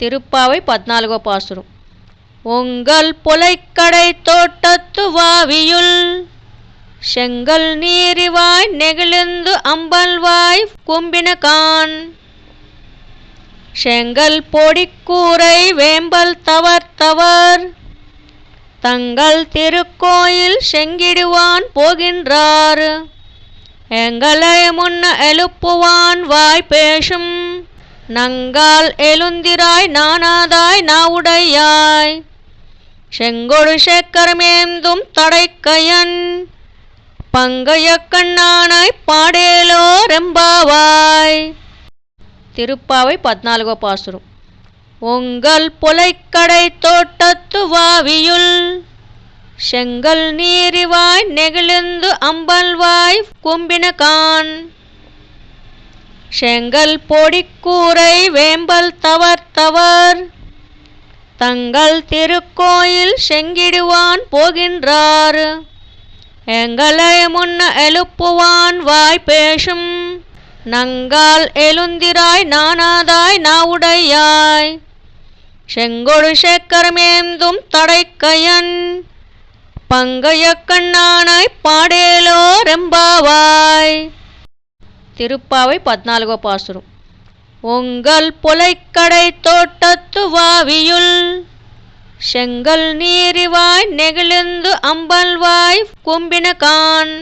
திருப்பாவை 14 பாசுரம். ஒங்கல் புலைக்கடை தோட்டத்து வாவியுள் செங்கல் நீரிவாய் நெகிழ்ந்து அம்பல்வாய் கும்பினகான் செங்கல் பொடிக்கூரை வேம்பல் தவர் தங்கள் திருக்கோயில் செங்கிடுவான் போகின்றார் எங்களை முன்ன எழுப்புவான் வாய் பேசும் நங்கால் எழுந்திராய் நானாதாய் நாவுடையாய் செங்கொடு சேக்கரமேந்தும் தடைக்கையன் பங்கைய கண்ணானாய் பாடேலோ ரெம்பாவாய். திருப்பாவை 14 பாசுரம். ஒங்கல் புலைக்கடை தோட்டத்து வாவியுள் செங்கல் நீரிவாய் நெகிழ்ந்து அம்பல்வாய் கும்பினகான் செங்கல் பொடிக்கூரை வேம்பல் தவர் தங்கள் திருக்கோயில் செங்கிடுவான் போகின்றார் எங்களை முன்ன எழுப்புவான் வாய் பேசும் நங்கால் எழுந்திராய் நானாதாய் நாவுடையாய் செங்கொடு சேக்கரமேந்தும் தடைக்கையன் பங்கைய கண்ணானாய் பாடேலோ ரெம்பாவாய். திருப்பாவை 14 பாசுரம். ஒங்கல் புலைக்கடை தோட்டத்து வாவியுள் செங்கல் நீரிவாய் நெகிழ்ந்து அம்பல்வாய் கும்பினகான்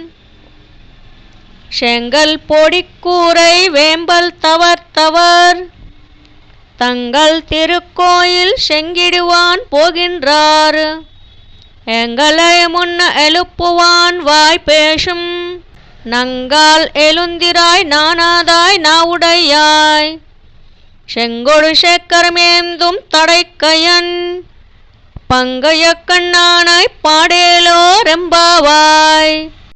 செங்கல் பொடிக்கூரை வேம்பல் தவர் தங்கள் திருக்கோயில் செங்கிடுவான் போகின்றார் எங்களை முன்ன எழுப்புவான் வாய் பேசும் நங்கால் எழுந்திராய் நானாதாய் நாவுடையாய் செங்கொடு சேக்கரமேந்தும் தடைக்கையன் பங்கைய கண்ணானாய் பாடேலோ ரெம்பாவாய்.